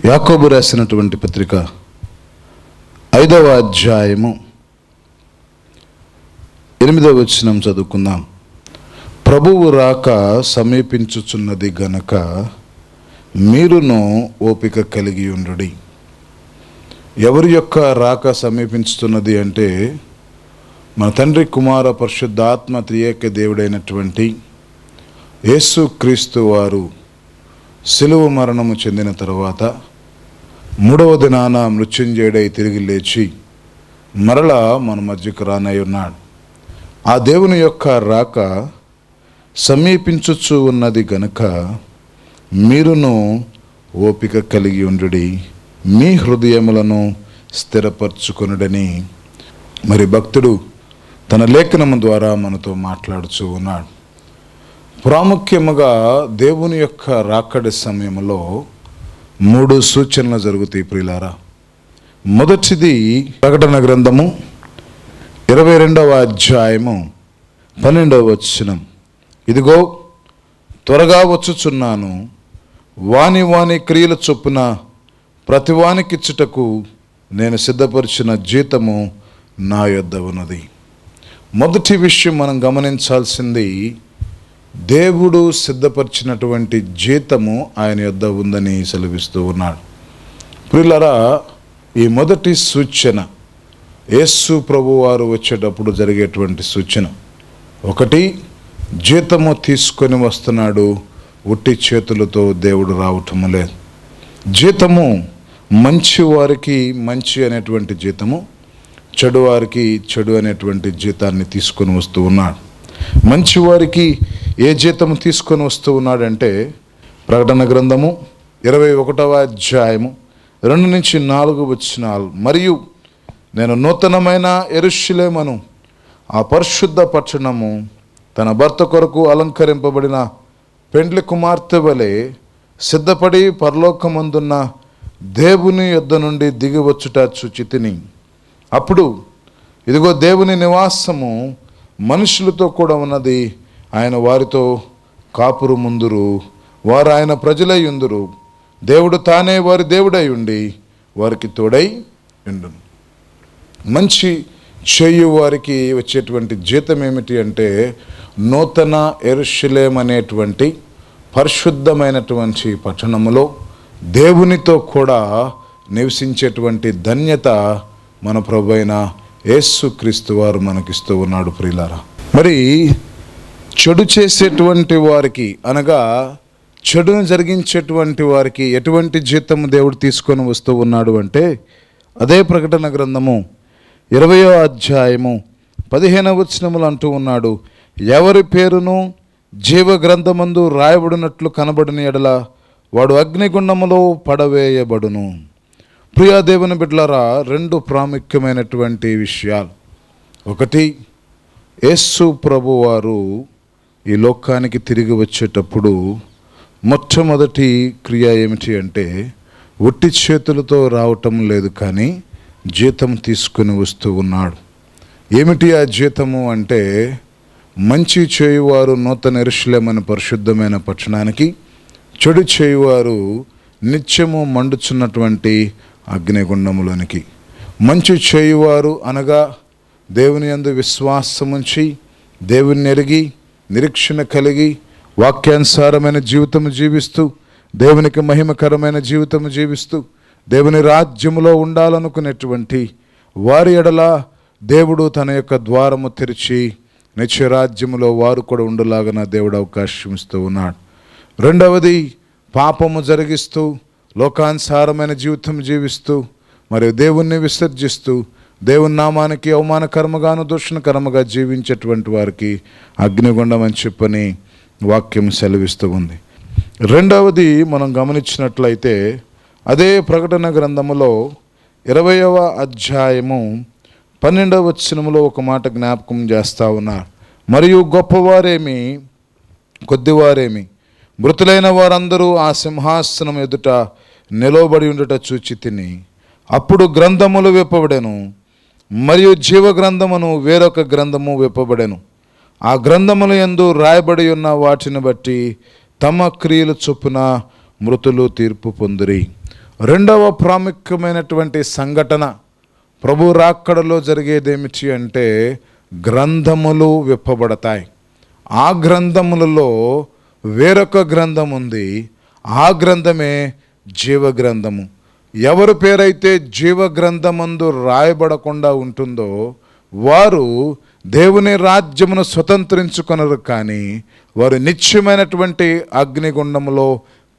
యాకోబు రాసినటువంటి పత్రిక 5వ అధ్యాయము 8వ వచనం చదువుకుందాం. ప్రభువు రాక సమీపించుచున్నది గనక మీరును ఓపిక కలిగి ఉండుడి. ఎవరి యొక్క రాక సమీపించుతున్నది అంటే మన తండ్రి కుమార పరిశుద్ధాత్మ త్రియేక దేవుడైనటువంటి యేసుక్రీస్తు వారు శిలువ మరణము చెందిన తరువాత 3వ దినాన మృత్యుంజయుడై తిరిగి లేచి మరలా మన మధ్యకు రానై ఉన్నాడు. ఆ దేవుని యొక్క రాక సమీపించుచు ఉన్నది గనుక మీరును ఓపిక కలిగి ఉండుడి, మీ హృదయములను స్థిరపరచుకొనుడని మరి భక్తుడు తన లేఖనము ద్వారా మనతో మాట్లాడుచూ ఉన్నాడు. ప్రాముఖ్యముగా దేవుని యొక్క రాకడి సమయంలో 3 సూచనలు జరుగుతాయి ప్రియులారా. మొదటిది ప్రకటన గ్రంథము 22వ అధ్యాయము 12వ వచనం. ఇదిగో త్వరగా వచ్చుచున్నాను, వాని వాని క్రియల చొప్పున ప్రతివానికిచ్చుటకు నేను సిద్ధపరిచిన జీతము నా యొద్ద ఉన్నది. మొదటి విషయం మనం గమనించాల్సింది, దేవుడు సిద్ధపరిచినటువంటి జీతము ఆయన యొద్ద ఉందని సెలవిస్తూ ఉన్నాడు. ప్రియులారా, ఈ మొదటి సూచన యేసు ప్రభు వారు వచ్చేటప్పుడు జరిగేటువంటి సూచన. ఒకటి, జీతము తీసుకొని వస్తున్నాడు, ఉట్టి చేతులతో దేవుడు రావటము లేదు. జీతము మంచి వారికి మంచి అనేటువంటి జీతము, చెడు వారికి చెడు అనేటువంటి జీతాన్ని తీసుకొని వస్తూ ఉన్నాడు. మంచివారికి ఏ జీతము తీసుకొని వస్తూ ఉన్నాడంటే ప్రకటన గ్రంథము 21వ అధ్యాయము 2-4 వచనాలు. మరియు నేను నూతనమైన యెరూషలేమును, ఆ పరిశుద్ధ పట్టణము తన భర్త కొరకు అలంకరింపబడిన పెండ్లి కుమార్తె వలె సిద్ధపడి పరలోకమందున్న దేవుని యొద్ద నుండి దిగి వచ్చుట చూచితిని. అప్పుడు ఇదిగో దేవుని నివాసము మనుషులతో కూడా ఉన్నది, ఆయన వారితో కాపురు ముందురు, వారు ఆయన ప్రజలై ఉందురు, దేవుడు తానే వారి దేవుడై ఉండి వారికి తోడై ఉండును. మంచి చేయు వారికి వచ్చేటువంటి జీతం ఏమిటి అంటే నూతన యెరూషలేము అనేటువంటి పరిశుద్ధమైనటువంటి పట్టణములో దేవునితో కూడా నివసించేటువంటి ధన్యత మన ప్రభువైన యేసుక్రీస్తు వారు మనకిస్తూ ఉన్నాడు. ప్రియులారా, మరి చెడు చేసేటువంటి వారికి అనగా చెడును జరిగించేటువంటి వారికి ఎటువంటి జీతము దేవుడు తీసుకొని వస్తూ ఉన్నాడు అంటే అదే ప్రకటన గ్రంథము 20వ అధ్యాయము 15వ వచనములు అంటూ ఉన్నాడు, ఎవరి పేరును జీవ గ్రంథమందు రాయబడినట్లు కనబడిన ఎడల వాడు అగ్నిగుండములో పడవేయబడును. ప్రియా దేవుని బిడ్డలారా, 2 ప్రాముఖ్యమైనటువంటి విషయాలు. ఒకటి, యేసు ప్రభు వారు ఈ లోకానికి తిరిగి వచ్చేటప్పుడు మొట్టమొదటి క్రియ ఏమిటి అంటే ఒట్టి చేతులతో రావటం లేదు, కానీ జీతం తీసుకుని వస్తూ ఉన్నాడు. ఏమిటి ఆ జీతము అంటే మంచి చేయువారు నూతన యెరూషలేము అనే పరిశుద్ధమైన పట్టణానికి, చెడు చేయువారు నిత్యము మండుచున్నటువంటి అగ్నిగుండములోనికి. మంచి చేయువారు అనగా దేవుని యందు విశ్వాసముంచి, దేవుని ఎరిగి, నిరీక్షణ కలిగి, వాక్యానుసారమైన జీవితము జీవిస్తూ, దేవునికి మహిమకరమైన జీవితము జీవిస్తూ, దేవుని రాజ్యములో ఉండాలనుకునేటువంటి వారి ఎడల దేవుడు తన యొక్క ద్వారము తెరిచి నిత్యరాజ్యములో వారు కూడా ఉండలాగా దేవుడు అవకాశం ఇస్తూ ఉన్నాడు. రెండవది, పాపము జరిగిస్తూ లోకానుసారమైన జీవితం జీవిస్తూ మరియు దేవుణ్ణి విసర్జిస్తూ దేవుని నామానికి అవమానకరముగాను దూషణకరముగా జీవించేటువంటి వారికి అగ్నిగుండం అని చెప్పని వాక్యం సెలవిస్తూ ఉంది. రెండవది మనం గమనించినట్లయితే అదే ప్రకటన గ్రంథములో 20వ అధ్యాయము 12వ వచనములో ఒక మాట జ్ఞాపకం చేస్తూ ఉన్నారు, మరియు గొప్పవారేమి కొద్దివారేమి మృతులైన వారందరూ ఆ సింహాసనం ఎదుట నిలవబడి ఉండుట చూచితిని. అప్పుడు గ్రంథములు విప్పబడెను, మరియు జీవ గ్రంథమును వేరొక గ్రంథము విప్పబడెను. ఆ గ్రంథముల యందు రాయబడి ఉన్న వాటిని బట్టి తమ క్రియల చొప్పున మృతులు తీర్పు పొందిరి. రెండవ ప్రాముఖ్యమైనటువంటి సంఘటన ప్రభు రాకడలో జరిగేదేమిటి అంటే గ్రంథములు విప్పబడతాయి. ఆ గ్రంథములలో వేరొక గ్రంథం ఉంది. ఆ గ్రంథమే జీవ గ్రంథము. ఎవరి పేరైతే జీవ గ్రంథమందు రాయబడకుండా ఉంటుందో వారు దేవుని రాజ్యమును స్వతంత్రించుకొనరు, కానీ వారు నిత్యమైనటువంటి అగ్నిగుండములో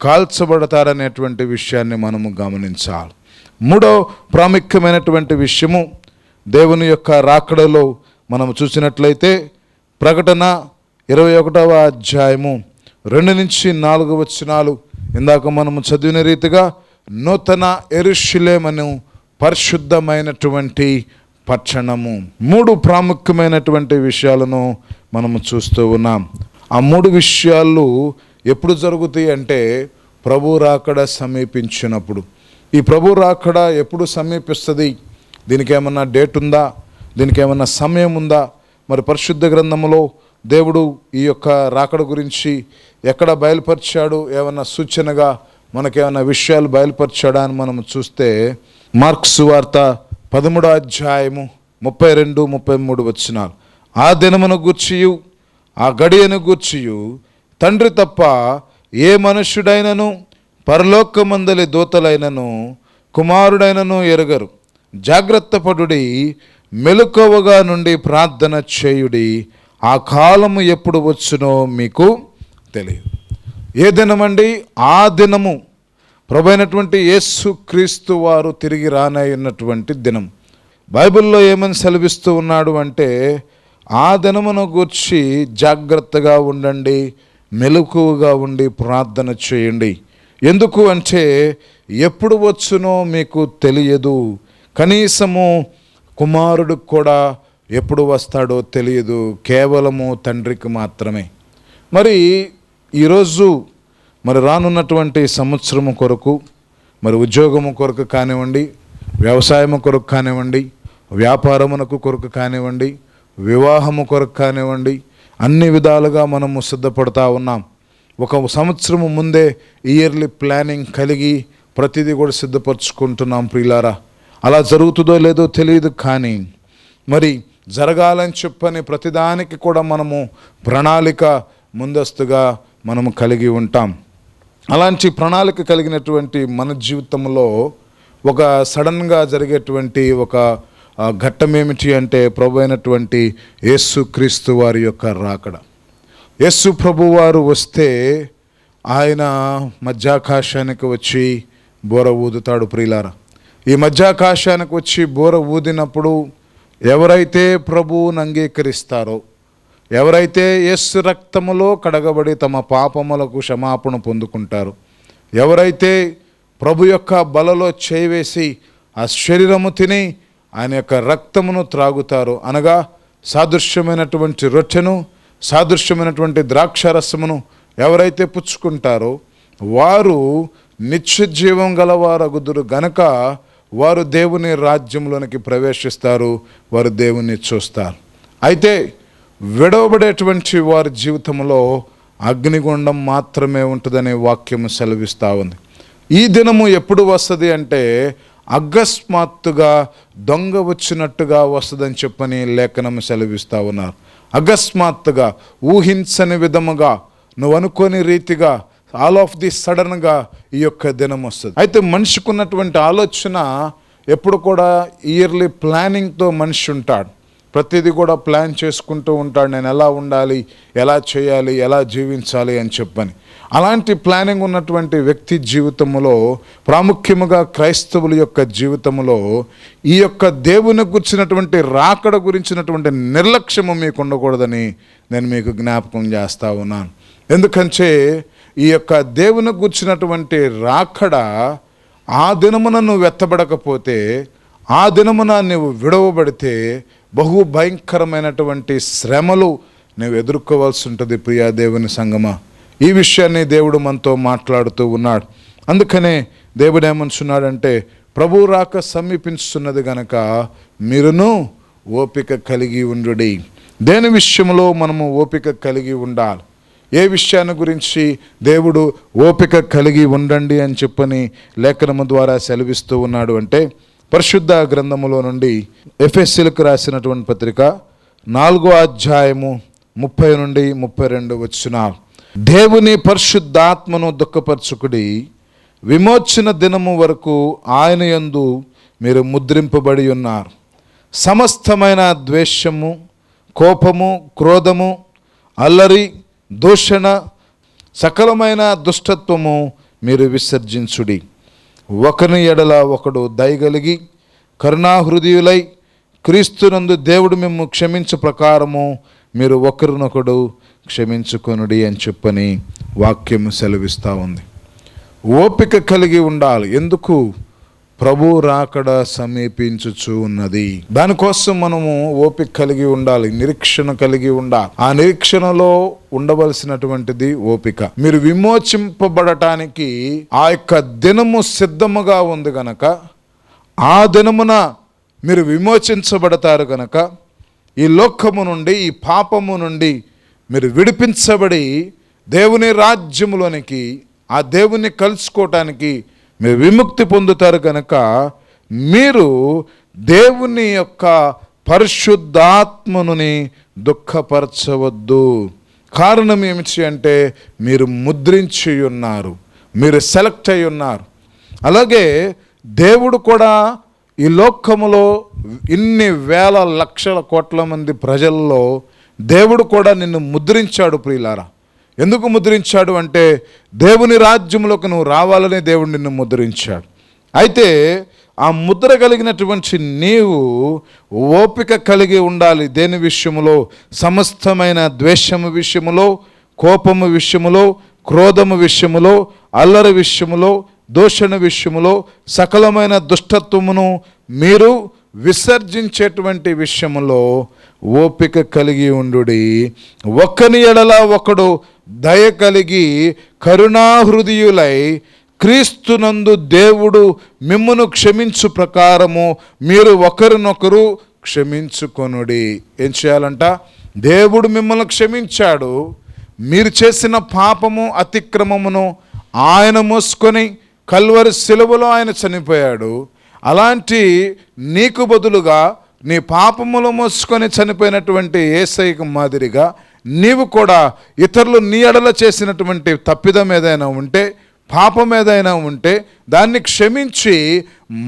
కాల్చబడతారనేటువంటి విషయాన్ని మనము గమనించాలి. మూడో ప్రాముఖ్యమైనటువంటి విషయము దేవుని యొక్క రాకడలో మనం చూసినట్లయితే ప్రకటన 21వ అధ్యాయము 2-4 వచనాలు ఇందాక మనము చదివిన రీతిగా నూతన యెరూషలేము పరిశుద్ధమైనటువంటి పట్టణము. 3 ప్రాముఖ్యమైనటువంటి విషయాలను మనము చూస్తూ ఉన్నాం. ఆ 3 విషయాలు ఎప్పుడు జరుగుతాయి అంటే ప్రభు రాకడ సమీపించినప్పుడు. ఈ ప్రభు రాకడ ఎప్పుడు సమీపిస్తుంది? దీనికి ఏమన్నా డేట్ ఉందా? దీనికి ఏమన్నా సమయం ఉందా? మరి పరిశుద్ధ గ్రంథములో దేవుడు ఈ యొక్క రాకడ గురించి ఎక్కడ బయలుపరిచాడు? ఏమన్నా సూచనగా మనకేమన్నా విషయాలు బయలుపరిచాడా అని మనం చూస్తే మార్కు సువార్త 13వ అధ్యాయము 32-33 వచనాలు. ఆ దినమును గూర్చియు ఆ గడియను గూర్చియు తండ్రి తప్ప ఏ మనుష్యుడైనను పరలోకమందలి దూతలైనను కుమారుడైనను ఎరుగరు. జాగ్రత్త పడుడి, మెలకువగా నుండి ప్రార్థన చేయుడి, ఆ కాలము ఎప్పుడు వచ్చునో మీకు తెలియదు. ఏ దినమండి? ఆ దినము ప్రభువైనటువంటి యేసు క్రీస్తు వారు తిరిగి రానయ్యున్నటువంటి దినం. బైబిల్లో ఏమని సెలవిస్తూ ఉన్నాడు అంటే ఆ దినమును గూర్చి జాగ్రత్తగా ఉండండి, మెలకువగా ఉండి ప్రార్థన చేయండి. ఎందుకు అంటే ఎప్పుడు వచ్చునో మీకు తెలియదు. కనీసము కుమారుడు కూడా ఎప్పుడు వస్తాడో తెలియదు, కేవలము తండ్రికి మాత్రమే. మరి ఈరోజు రానున్నటువంటి సంవత్సరము కొరకు, ఉద్యోగము కొరకు కానివ్వండి, వ్యవసాయము కొరకు కానివ్వండి, వ్యాపారమునకు కొరకు కానివ్వండి, వివాహము కొరకు కానివ్వండి, అన్ని విధాలుగా మనము సిద్ధపడతా ఉన్నాం. ఒక సంవత్సరము ముందే ఇయర్లీ ప్లానింగ్ కలిగి ప్రతిదీ కూడా సిద్ధపరచుకుంటున్నాం ప్రియులారా. అలా జరుగుతుందో లేదో తెలియదు, కానీ జరగాలని చెప్పని ప్రతిదానికి కూడా మనము ప్రణాళిక ముందస్తుగా మనము కలిగి ఉంటాం. అలాంటి ప్రణాళిక కలిగినటువంటి మన జీవితంలో ఒక సడన్గా జరిగేటువంటి ఒక ఘట్టం ఏమిటి అంటే ప్రభు అయినటువంటి యేసు క్రీస్తు వారి యొక్క రాకడ. యేసు ప్రభు వారు వస్తే ఆయన మధ్యాకాశానికి వచ్చి బోర ఊదుతాడు ప్రియులారా. ఈ మధ్యాకాశానికి వచ్చి బోర ఊదినప్పుడు ఎవరైతే ప్రభువును అంగీకరిస్తారో, ఎవరైతే యేసు రక్తములో కడగబడి తమ పాపములకు క్షమాపణ పొందుకుంటారో, ఎవరైతే ప్రభు యొక్క బలలో చేయివేసి ఆ శరీరము తిని ఆయన యొక్క రక్తమును త్రాగుతారో, అనగా సాదృశ్యమైనటువంటి రొట్టెను, సాదృశ్యమైనటువంటి ద్రాక్షారసమును ఎవరైతే పుచ్చుకుంటారో వారు నిత్య జీవం గలవారగుదురు గనక వారు దేవుని రాజ్యంలోనికి ప్రవేశిస్తారు, వారు దేవుని చూస్తారు. అయితే విడవబడేటువంటి వారి జీవితంలో అగ్నిగుండం మాత్రమే ఉంటుందనే వాక్యం సెలవిస్తూ ఉంది. ఈ దినము ఎప్పుడు వస్తుంది అంటే అకస్మాత్తుగా దొంగ వచ్చినట్టుగా వస్తుందని చెప్పని లేఖనం సెలవిస్తూ ఉన్నారు. అకస్మాత్తుగా, ఊహించని విధముగా, నువ్వు అనుకోని రీతిగా, ఆల్ ఆఫ్ ది సడన్గా ఈ యొక్క దినం వస్తుంది. అయితే మనిషికి ఉన్నటువంటి ఆలోచన ఎప్పుడు కూడా ఇయర్లీ ప్లానింగ్తో మనిషి ఉంటాడు. ప్రతిదీ కూడా ప్లాన్ చేసుకుంటూ ఉంటాడు, నేను ఎలా ఉండాలి, ఎలా చేయాలి, ఎలా జీవించాలి అని చెప్పని. అలాంటి ప్లానింగ్ ఉన్నటువంటి వ్యక్తి జీవితంలో, ప్రాముఖ్యముగా క్రైస్తవుల యొక్క జీవితంలో ఈ యొక్క దేవుని గురించినటువంటి రాకడ గురించినటువంటి నిర్లక్ష్యము మీకు ఉండకూడదని నేను మీకు జ్ఞాపకం చేస్తూ ఉన్నాను. ఎందుకంటే ఈ యొక్క దేవుని గురించినటువంటి రాకడ ఆ దినమున నువ్వు ఎత్తబడకపోతే, ఆ దినమున నువ్వు విడవబడితే బహు భయంకరమైనటువంటి శ్రమలు నువ్వు ఎదుర్కోవాల్సి ఉంటుంది ప్రియా దేవుని సంగమా. ఈ విషయాన్ని దేవుడు మనతో మాట్లాడుతూ ఉన్నాడు. అందుకనే దేవుడు ఏమంటున్నాడంటే ప్రభు రాక సమీపించుతున్నది గనక మీరును ఓపిక కలిగి ఉండుడి. దేని విషయంలో మనము ఓపిక కలిగి ఉండాలి? ఏ విషయాన్ని గురించి దేవుడు ఓపిక కలిగి ఉండండి అని చెప్పని లేఖనము ద్వారా సెలవిస్తూ ఉన్నాడు అంటే, పరిశుద్ధ గ్రంథములో నుండి ఎఫెసీయులకు రాసినటువంటి పత్రిక 4వ అధ్యాయము 30 నుండి 32 వచనాలు. దేవుని పరిశుద్ధాత్మను దుఃఖపరచుకుడి, విమోచన దినము వరకు ఆయన యందు మీరు ముద్రింపబడి ఉన్నారు. సమస్తమైన ద్వేషము, కోపము, క్రోధము, అల్లరి, దూషణ, సకలమైన దుష్టత్వము మీరు విసర్జించుడి. ఒకని ఎడల ఒకడు దయగలిగి కరుణాహృదయులై క్రీస్తునందు దేవుడు మిమ్ము క్షమించు ప్రకారము మీరు ఒకరినొకడు క్షమించుకొనుడి అని చెప్పని వాక్యం సెలవిస్తూ ఉంది. ఓపిక కలిగి ఉండాలి. ఎందుకు? ప్రభు రాకడ సమీపించుచు ఉన్నది. దానికోసం మనము ఓపిక కలిగి ఉండాలి, నిరీక్షణ కలిగి ఉండాలి. ఆ నిరీక్షణలో ఉండవలసినటువంటిది ఓపిక. మీరు విమోచింపబడటానికి ఆ యొక్క దినము సిద్ధముగా ఉంది గనక, ఆ దినమున మీరు విమోచించబడతారు గనక, ఈ లోకము నుండి, ఈ పాపము నుండి మీరు విడిపించబడి దేవుని రాజ్యములోనికి, ఆ దేవుని కలుసుకోవటానికి మీరు విముక్తి పొందుతారు కనుక, మీరు దేవుని యొక్క పరిశుద్ధాత్మనుని దుఃఖపరచవద్దు. కారణం ఏమిటి అంటే, మీరు ముద్రించి ఉన్నారు, మీరు సెలెక్ట్ అయి ఉన్నారు. అలాగే దేవుడు కూడా ఈ లోకములో ఇన్ని వేల లక్షల కోట్ల మంది ప్రజల్లో దేవుడు కూడా నిన్ను ముద్రించాడు ప్రియులారా. ఎందుకు ముద్రించాడు అంటే, దేవుని రాజ్యంలోకి నువ్వు రావాలని దేవుడు నిన్ను ముద్రించాడు. అయితే ఆ ముద్ర కలిగినటువంటి నీవు ఓపిక కలిగి ఉండాలి. దేని విషయములో? సమస్తమైన ద్వేషము విషయములో, కోపము విషయములో, క్రోధము విషయములో, అల్లరి విషయములో, దూషణ విషయములో, సకలమైన దుష్టత్వమును మీరు విసర్జించేటువంటి విషయములో ఓపిక కలిగి ఉండుడి. ఒకని ఎడల ఒకడు దయ కలిగి కరుణాహృదయులై క్రీస్తునందు దేవుడు మిమ్మును క్షమించు ప్రకారము మీరు ఒకరినొకరు క్షమించుకొనుడి. ఏం చేయాలంట? దేవుడు మిమ్మల్ని క్షమించాడు. మీరు చేసిన పాపము, అతిక్రమమును ఆయన మోసుకొని కల్వరి శిలువలో ఆయన చనిపోయాడు. అలాంటి నీకు బదులుగా నీ పాపములు మోసుకొని చనిపోయినటువంటి యేసయ్యకు మాదిరిగా నీవు కూడా ఇతరులు నీ ఎడల చేసినటువంటి తప్పిదం ఏదైనా ఉంటే, పాపం ఏదైనా ఉంటే దాన్ని క్షమించి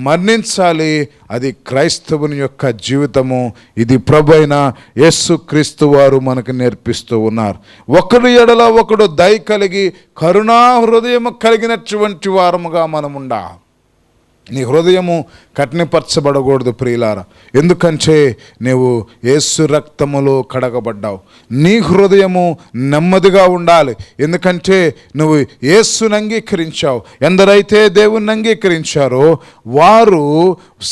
మన్నించాలి. అది క్రైస్తవుని యొక్క జీవితము. ఇది ప్రభు అయిన యేసుక్రీస్తు వారు మనకు నేర్పిస్తూ ఉన్నారు. ఒకడు ఎడల ఒకడు దయ కలిగి కరుణా హృదయము కలిగినటువంటి వారముగా మనముండా. నీ హృదయము కఠినపరచబడకూడదు ప్రియులారా. ఎందుకంటే నీవు యేసు రక్తములో కడగబడ్డావు. నీ హృదయము నెమ్మదిగా ఉండాలి. ఎందుకంటే నువ్వు యేసుని అంగీకరించావు. ఎందరైతే దేవుని అంగీకరించారో వారు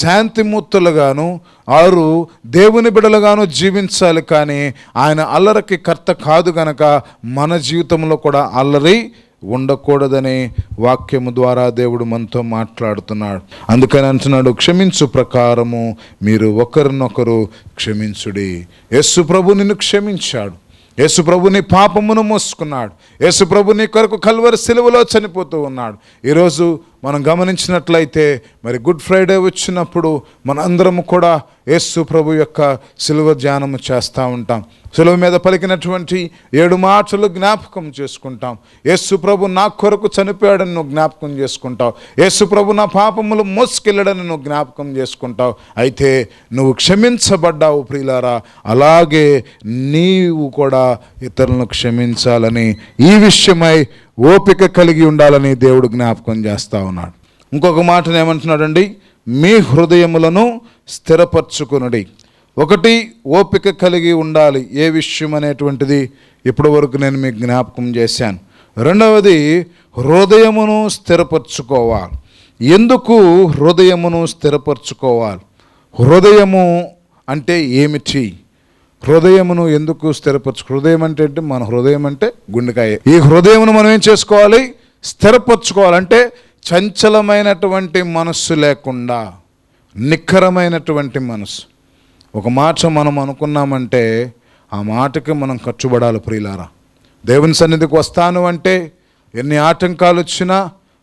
శాంతిమూర్తులుగాను, వారు దేవుని బిడలుగాను జీవించాలి. కానీ ఆయన అల్లరికి కర్త కాదు గనక మన జీవితంలో కూడా అల్లరి ఉండకూడదని వాక్యము ద్వారా దేవుడు మనతో మాట్లాడుతున్నాడు. అందుకని అంటున్నాడు, క్షమించు ప్రకారము మీరు ఒకరినొకరు క్షమించుడి. యేసు ప్రభు నిన్ను క్షమించాడు. యేసు ప్రభు నీ పాపమును మోసుకున్నాడు. యేసు ప్రభు నీ కొరకు కల్వరి సిలువలో చనిపోతూ ఉన్నాడు. ఈరోజు మనం గమనించినట్లయితే మరి గుడ్ ఫ్రైడే వచ్చినప్పుడు మనందరము కూడా యేసు ప్రభు యొక్క సిలువ ధ్యానము చేస్తూ ఉంటాం. సిలువ మీద పలికినటువంటి 7 మాటలు జ్ఞాపకం చేసుకుంటాం. యేసు ప్రభు నా కొరకు చనిపోయాడని నువ్వు జ్ఞాపకం చేసుకుంటావు. యేసు ప్రభు నా పాపములు మోసుకెళ్ళాడని నువ్వు జ్ఞాపకం చేసుకుంటావు. అయితే నువ్వు క్షమించబడ్డావు ప్రియులారా. అలాగే నీవు కూడా ఇతరులను క్షమించాలని, ఈ విషయమై ఓపిక కలిగి ఉండాలని దేవుడు జ్ఞాపకం చేస్తూ ఉన్నాడు. ఇంకొక మాటను ఏమంటున్నాడండి? మీ హృదయములను స్థిరపరచుకొనుడి. ఒకటి, ఓపిక కలిగి ఉండాలి. ఏ విషయం అనేటువంటిది ఇప్పటి వరకు నేను మీకు జ్ఞాపకం చేశాను. రెండవది, హృదయమును స్థిరపరచుకోవాలి. ఎందుకు హృదయమును స్థిరపరచుకోవాలి? హృదయము అంటే ఏమిటి? హృదయమును ఎందుకు హృదయం అంటే మన హృదయం అంటే గుండెకాయ. ఈ హృదయమును మనం ఏం చేసుకోవాలి? స్థిరపరచుకోవాలంటే చంచలమైనటువంటి మనస్సు లేకుండా నిక్కరమైనటువంటి మనసు. ఒక మాట మనం అనుకున్నామంటే ఆ మాటకి మనం కట్టుబడాలి ప్రియులారా. దేవుని సన్నిధికి వస్తాను అంటే ఎన్ని ఆటంకాలు వచ్చినా,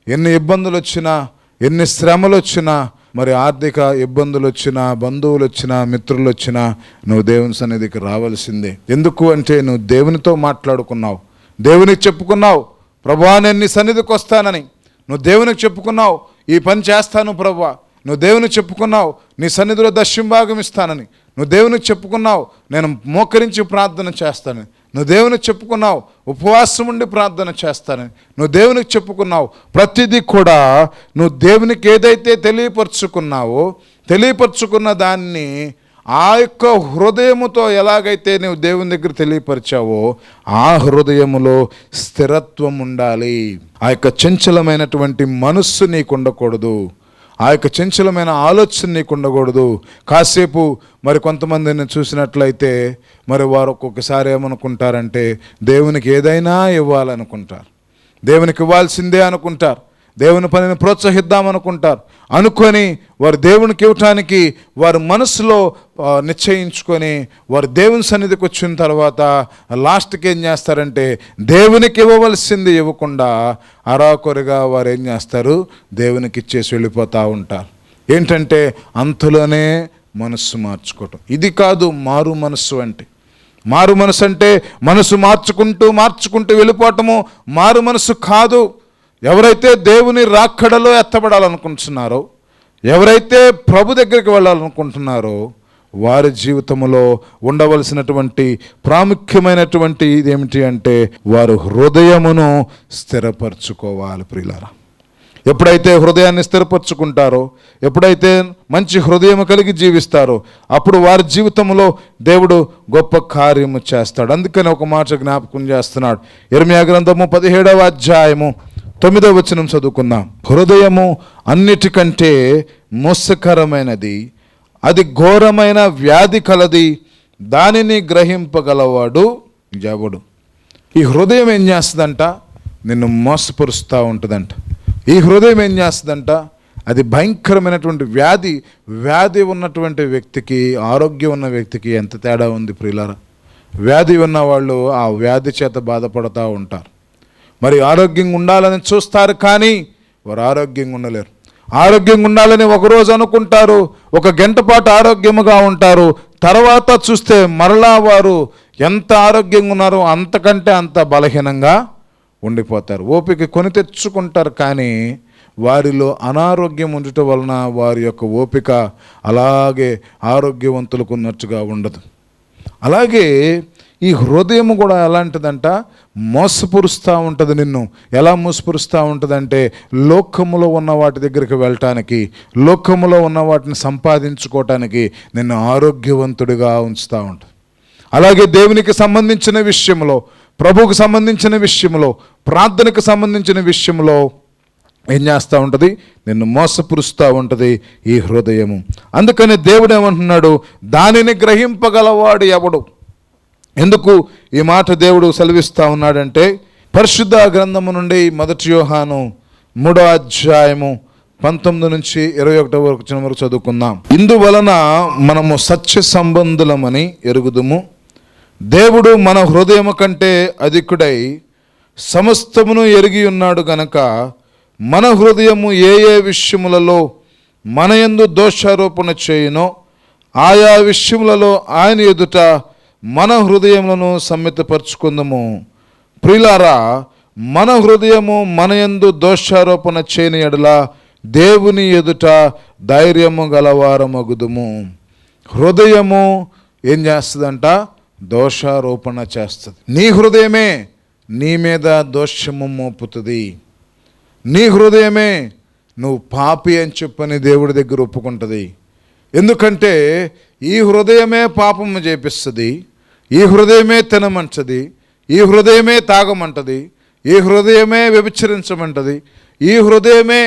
ఎన్ని ఇబ్బందులు వచ్చినా, ఎన్ని శ్రమలు వచ్చినా, మరి ఆర్థిక ఇబ్బందులు వచ్చినా, బంధువులు వచ్చినా, మిత్రులు వచ్చినా నువ్వు దేవుని సన్నిధికి రావాల్సిందే. ఎందుకు అంటే నువ్వు దేవునితో మాట్లాడుకున్నావు, దేవునికి చెప్పుకున్నావు, ప్రభువా నేను నీ సన్నిధికి వస్తానని. నువ్వు దేవునికి చెప్పుకున్నావు, ఈ పని చేస్తాను ప్రభువా. నువ్వు దేవునికి చెప్పుకున్నావు, నీ సన్నిధిలో దశంభాగం ఇస్తానని. నువ్వు దేవునికి చెప్పుకున్నావు, నేను మోకరించి ప్రార్థన చేస్తానని. నువ్వు దేవునికి చెప్పుకున్నావు, ఉపవాసం ఉండి ప్రార్థన చేస్తానని. నువ్వు దేవునికి చెప్పుకున్నావు. ప్రతిదీ కూడా నువ్వు దేవునికి ఏదైతే తెలియపరుచుకున్న దాన్ని ఆ యొక్క హృదయముతో ఎలాగైతే నువ్వు దేవుని దగ్గర తెలియపరిచావో ఆ హృదయములో స్థిరత్వం ఉండాలి. ఆ యొక్క చంచలమైనటువంటి మనస్సు నీకు ఉండకూడదు, ఆ యొక్క చంచలమైన ఆలోచన నీకు ఉండకూడదు. కాసేపు మరి కొంతమందిని చూసినట్లయితే మరి వారు ఒక్కొక్కసారి ఏమనుకుంటారంటే దేవునికి ఏదైనా ఇవ్వాలనుకుంటారు, దేవునికి ఇవ్వాల్సిందే అనుకుంటారు, దేవుని పనిని ప్రోత్సహిద్దామనుకుంటారు. అనుకొని వారు దేవునికి ఇవ్వటానికి వారు మనసులో నిశ్చయించుకొని వారు దేవుని సన్నిధికి వచ్చిన తర్వాత లాస్ట్కి ఏం చేస్తారంటే దేవునికి ఇవ్వవలసింది ఇవ్వకుండా అరాకొరగా వారు ఏం చేస్తారు, దేవునికి ఇచ్చేసి వెళ్ళిపోతూ ఉంటారు. ఏంటంటే అంతలోనే మనస్సు మార్చుకోవటం. ఇది కాదు మారు మనస్సు అంటే. మారు మనసు అంటే మనసు మార్చుకుంటూ వెళ్ళిపోవటము మారు మనసు కాదు. ఎవరైతే దేవుని రాక్కడలో ఎత్తబడాలనుకుంటున్నారో, ఎవరైతే ప్రభు దగ్గరికి వెళ్ళాలనుకుంటున్నారో వారి జీవితంలో ఉండవలసినటువంటి ప్రాముఖ్యమైనటువంటి ఇదేమిటి అంటే వారు హృదయమును స్థిరపరచుకోవాలి. ప్రియులారా, ఎప్పుడైతే హృదయాన్ని స్థిరపరచుకుంటారో, ఎప్పుడైతే మంచి హృదయం కలిగి జీవిస్తారో అప్పుడు వారి జీవితంలో దేవుడు గొప్ప కార్యము చేస్తాడు. అందుకని ఒక మాట జ్ఞాపకం చేస్తున్నాడు. యిర్మీయా గ్రంథము 17వ అధ్యాయము 9వ వచనం చదువుకుందాం. హృదయము అన్నిటికంటే మోసకరమైనది, అది ఘోరమైన వ్యాధి కలది, దానిని గ్రహింపగలవాడు ఎవడు? ఈ హృదయం ఏం చేస్తుందంట? నిన్ను మోసపరుస్తూ ఉంటుందంట. ఈ హృదయం ఏం చేస్తుందంట? అది భయంకరమైనటువంటి వ్యాధి ఉన్నటువంటి వ్యక్తికి, ఆరోగ్యం ఉన్న వ్యక్తికి ఎంత తేడా ఉంది ప్రియులారా. వ్యాధి ఉన్నవాళ్ళు ఆ వ్యాధి చేత బాధపడుతూ ఉంటారు. మరి ఆరోగ్యంగా ఉండాలని చూస్తారు, కానీ వారు ఆరోగ్యంగా ఉండలేరు. ఆరోగ్యంగా ఉండాలని ఒకరోజు అనుకుంటారు, ఒక గంట పాటు ఆరోగ్యముగా ఉంటారు, తర్వాత చూస్తే మరలా వారు ఎంత ఆరోగ్యంగా ఉన్నారో అంతకంటే అంత బలహీనంగా ఉండిపోతారు. ఓపిక కొని తెచ్చుకుంటారు, కానీ వారిలో అనారోగ్యం ఉండటం వలన వారి యొక్క ఓపిక అలాగే ఆరోగ్యవంతులకు ఉన్నట్టుగా ఉండదు. అలాగే ఈ హృదయం కూడా ఎలాంటిదంట? మోసపురుస్తూ ఉంటుంది. నిన్ను ఎలా మోసపురుస్తూ ఉంటుందంటే లోకములో ఉన్న వాటి దగ్గరికి వెళ్ళటానికి, లోకములో ఉన్న వాటిని సంపాదించుకోవటానికి నిన్ను ఆరోగ్యవంతుడిగా ఉంచుతూ ఉంటుంది. అలాగే దేవునికి సంబంధించిన విషయంలో, ప్రభువుకు సంబంధించిన విషయంలో, ప్రార్థనకు సంబంధించిన విషయంలో ఏం చేస్తూ ఉంటుంది? నిన్ను మోసపురుస్తూ ఉంటుంది ఈ హృదయము. అందుకని దేవుడు ఏమంటున్నాడు? దానిని గ్రహింపగలవాడు ఎవడు? ఎందుకు ఈ మాట దేవుడు సెలవిస్తూ ఉన్నాడంటే పరిశుద్ధ గ్రంథము నుండి 1 యోహాను 3వ అధ్యాయము 19 నుంచి 21 వరకు చదువుకుందాం. ఇందువలన మనము సత్య సంబంధులమని ఎరుగుదుము, దేవుడు మన హృదయము కంటే అధికుడై సమస్తమును ఎరిగి ఉన్నాడు గనక మన హృదయము ఏ విషయములలో మన యందు దోషారోపణ చేయునో ఆయా విషయములలో ఆయన ఎదుట మన హృదయములను సమ్మితపరచుకుందాము. ప్రియులారా, మన హృదయము మన యందు దోషారోపణ చేయని యెడల దేవుని ఎదుట ధైర్యము గలవారమగుదుము. హృదయము ఏం చేస్తుందంట? దోషారోపణ చేస్తుంది. నీ హృదయమే నీ మీద దోషము మోపుతుంది. నీ హృదయమే నువ్వు పాపి అని చెప్పని దేవుడి దగ్గర ఒప్పుకుంటుంది. ఎందుకంటే ఈ హృదయమే పాపము చేపిస్తుంది, ఈ హృదయమే తినమంటది, ఈ హృదయమే తాగమంటది, ఈ హృదయమే వ్యభిచరించమంటది, ఈ హృదయమే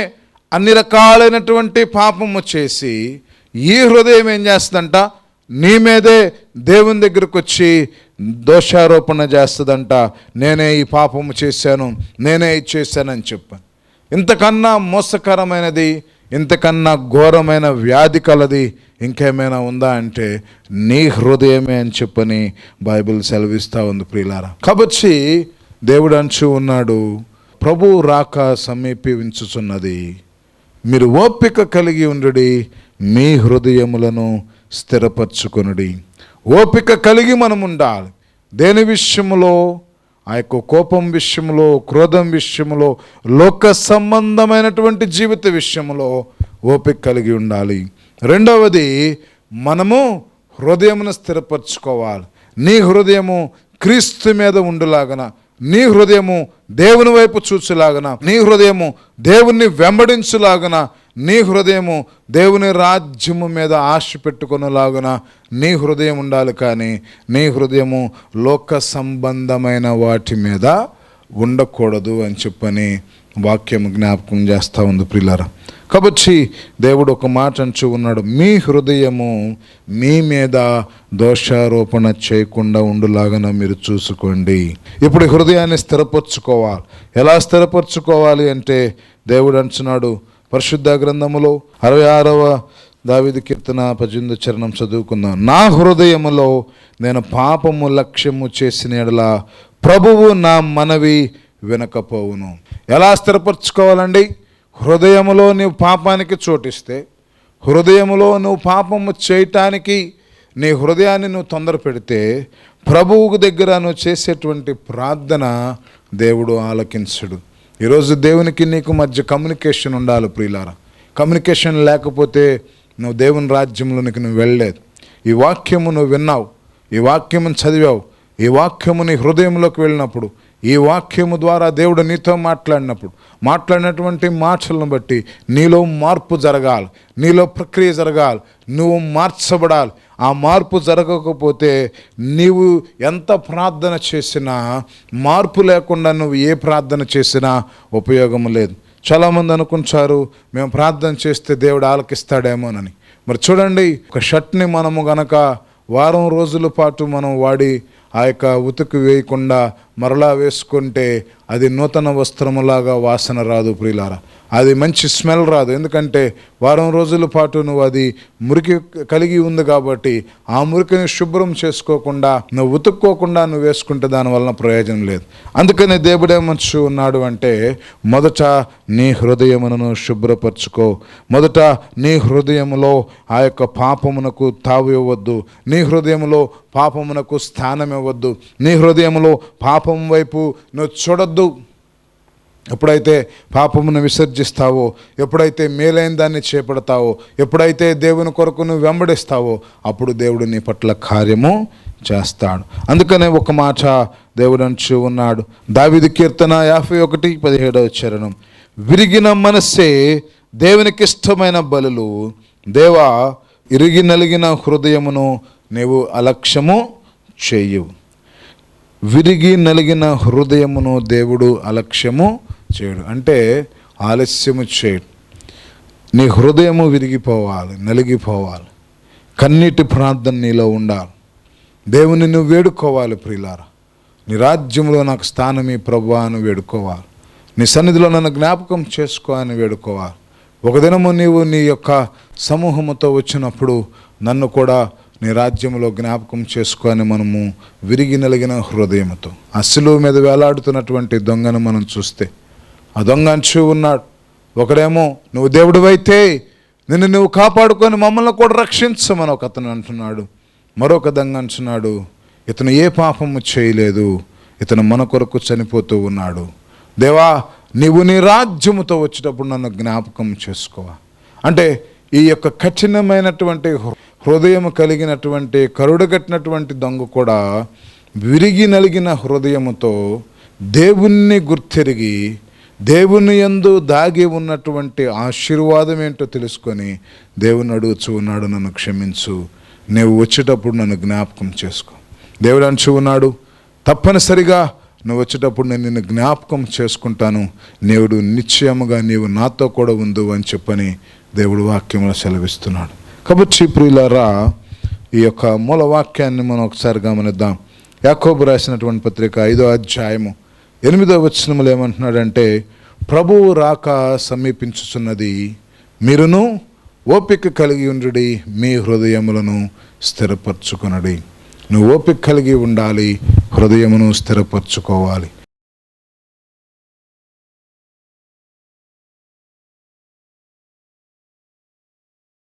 అన్ని రకాలైనటువంటి పాపము చేసి ఈ హృదయం ఏం చేస్తుందంట? నీ మీదే దేవుని దగ్గరకు వచ్చి దోషారోపణ చేస్తుందంట. నేనే ఈ పాపము చేశాను, నేనే ఇది చేశానని చెప్పాను. ఇంతకన్నా మోసకరమైనది, ఇంతకన్నా ఘోరమైన వ్యాధి కలది ఇంకేమైనా ఉందా అంటే నీ హృదయమే అని చెప్పని బైబిల్ సెలవిస్తూ ఉంది ప్రియులారా. కాబట్టి దేవుడు అంటూ ఉన్నాడు, ప్రభువు రాక సమీపించుచున్నది, మీరు ఓపిక కలిగి ఉండుడి, మీ హృదయములను స్థిరపరచుకొనుడి. ఓపిక కలిగి మనం ఉండాలి. దేని విషయంలో? ఆ యొక్క కోపం విషయంలో, క్రోధం విషయంలో, లోక సంబంధమైనటువంటి జీవిత విషయంలో ఓపిక కలిగి ఉండాలి. రెండవది, మనము హృదయమును స్థిరపరచుకోవాలి. నీ హృదయము క్రీస్తు మీద ఉండులాగన, నీ హృదయము దేవుని వైపు చూచులాగన, నీ హృదయము దేవుణ్ణి వెంబడించులాగన, నీ హృదయము దేవుని రాజ్యము మీద ఆశ పెట్టుకునేలాగున నీ హృదయం ఉండాలి. కానీ నీ హృదయము లోక సంబంధమైన వాటి మీద ఉండకూడదు అని చెప్పని వాక్యం జ్ఞాపకం చేస్తూ ఉంది ప్రియులారా. కాబట్టి దేవుడు ఒక మాట అంటూ ఉన్నాడు, మీ హృదయము మీ మీద దోషారోపణ చేయకుండా ఉండులాగా మీరు చూసుకోండి. ఇప్పుడు హృదయాన్ని స్థిరపరచుకోవాలి. ఎలా స్థిరపరచుకోవాలి అంటే దేవుడు అంటున్నాడు పరిశుద్ధ గ్రంథములో 66వ దావీదు కీర్తన 18వ చరణం చదువుకుందాం. నా హృదయములో నేను పాపము లక్ష్యము చేసిన యెడల ప్రభువు నా మనవి వినకపోవును. ఎలా స్థిరపరచుకోవాలండి? హృదయములో నువ్వు పాపానికి చోటిస్తే, హృదయములో నువ్వు పాపము చేయటానికి నీ హృదయాన్ని నువ్వు తొందర పెడితే, ప్రభువు దగ్గర నువ్వు చేసేటువంటి ప్రార్థన దేవుడు ఆలకించడు. ఈరోజు దేవునికి నీకు మధ్య కమ్యూనికేషన్ ఉండాలి ప్రియులారా. కమ్యూనికేషన్ లేకపోతే నువ్వు దేవుని రాజ్యంలోనికి నువ్వు వెళ్ళలేదు. ఈ వాక్యము నువ్వు విన్నావు, ఈ వాక్యమును చదివావు, ఈ వాక్యము నీ హృదయంలోకి వెళ్ళినప్పుడు, ఈ వాక్యము ద్వారా దేవుడు నీతో మాట్లాడినటువంటి మాటలను బట్టి నీలో మార్పు జరగాలి, నీలో ప్రక్రియ జరగాలి, నువ్వు మార్చబడాలి. ఆ మార్పు జరగకపోతే నీవు ఎంత ప్రార్థన చేసినా, మార్పు లేకుండా నువ్వు ఏ ప్రార్థన చేసినా ఉపయోగం లేదు. చాలామంది అనుకుంటారు మేము ప్రార్థన చేస్తే దేవుడు ఆలకిస్తాడేమోనని. మరి చూడండి, ఒక షర్ట్ని మనము గనక వారం రోజుల పాటు మనం వాడి ఆ యొక్క ఉతుకు వేయకుండా మరలా వేసుకుంటే అది నూతన వస్త్రములాగా వాసన రాదు ప్రియులారా. అది మంచి స్మెల్ రాదు. ఎందుకంటే వారం రోజుల పాటు నువ్వు అది మురికి కలిగి ఉంది కాబట్టి ఆ మురికిని శుభ్రం చేసుకోకుండా నువ్వు ఉతుక్కోకుండా నువ్వు వేసుకుంటే దానివల్ల ప్రయోజనం లేదు. అందుకని దేవుడు ఏమంటూ ఉన్నాడు అంటే, మొదట నీ హృదయమును శుభ్రపరచుకో. మొదట నీ హృదయములో ఆ యొక్క పాపమునకు తావు ఇవ్వద్దు, నీ హృదయములో పాపమునకు స్థానం ఇవ్వద్దు, నీ హృదయములో పాపం వైపు నువ్వు చూడొద్దు. ఎప్పుడైతే పాపమును విసర్జిస్తావో, ఎప్పుడైతే మేలైన దాన్ని చేపడతావో, ఎప్పుడైతే దేవుని కొరకు నువ్వు వెంబడిస్తావో, అప్పుడు దేవుడు నీ పట్ల కార్యము చేస్తాడు. అందుకనే ఒక మాట దేవుడు అంటూ ఉన్నాడు, దావీదు కీర్తన 51:17వ చరణం, విరిగిన మనస్సే దేవునికి ఇష్టమైన బలులు, దేవా ఇరిగి నలిగిన హృదయమును నీవు అలక్ష్యము చేయు. విరిగి నలిగిన హృదయమును దేవుడు అలక్ష్యము చేయడు అంటే ఆలస్యము చేయడు. నీ హృదయము విరిగిపోవాలి, నలిగిపోవాలి. కన్నీటి ప్రార్థన నీలో ఉండాలి. దేవుని నువ్వు వేడుకోవాలి ప్రియులారా. నీ రాజ్యంలో నాకు స్థానమే ప్రభువా అని వేడుకోవాలి. నీ సన్నిధిలో నన్ను జ్ఞాపకం చేసుకో అని వేడుకోవాలి. ఒక దినము నీవు నీ యొక్క సమూహముతో వచ్చినప్పుడు నన్ను కూడా నీ రాజ్యంలో జ్ఞాపకం చేసుకొని మనము విరిగి నలిగిన హృదయంతో, ఆ శిలువ మీద వేలాడుతున్నటువంటి దొంగను మనం చూస్తే, ఆ దొంగ అంచు ఉన్నాడు. ఒకడేమో నువ్వు దేవుడివైతే నిన్ను నువ్వు కాపాడుకొని మమ్మల్ని కూడా రక్షించమని ఒక అతను అంటున్నాడు. మరొక దొంగ అంటున్నాడు, ఇతను ఏ పాపము చేయలేదు, ఇతను మన కొరకు చనిపోతూ ఉన్నాడు. దేవా నీవు నీ రాజ్యముతో వచ్చేటప్పుడు నన్ను జ్ఞాపకం చేసుకోవా. అంటే ఈ యొక్క కఠినమైనటువంటి హృదయం కలిగినటువంటి కరుడుగట్టినటువంటి దొంగ కూడా విరిగి నలిగిన హృదయముతో దేవుణ్ణి గుర్తెరిగి, దేవుని యందు దాగి ఉన్నటువంటి ఆశీర్వాదం ఏంటో తెలుసుకొని దేవుని అడుగుచూ ఉన్నాడు, నన్ను క్షమించు, నీవు వచ్చేటప్పుడు నన్ను జ్ఞాపకం చేసుకో. దేవుడు అంటూ ఉన్నాడు, తప్పనిసరిగా నువ్వు వచ్చేటప్పుడు నేను నిన్ను జ్ఞాపకం చేసుకుంటాను, దేవుడు నిశ్చయముగా నీవు నాతో కూడా ఉండు అని చెప్పని దేవుడు వాక్యంలో సెలవిస్తున్నాడు. కాబట్టి ప్రియులారా, ఈ యొక్క మూల వాక్యాన్ని మనం ఒకసారి గమనిద్దాం. యాకోబు రాసినటువంటి పత్రిక 5వ అధ్యాయము 8వ వచనములో ఏమంటున్నాడంటే, ప్రభువు రాక సమీపించుచున్నది, మీరును ఓపిక కలిగి ఉండుడి, మీ హృదయములను స్థిరపరచుకొనుడి. నువ్వు ఓపిక కలిగి ఉండాలి, హృదయమును స్థిరపరచుకోవాలి.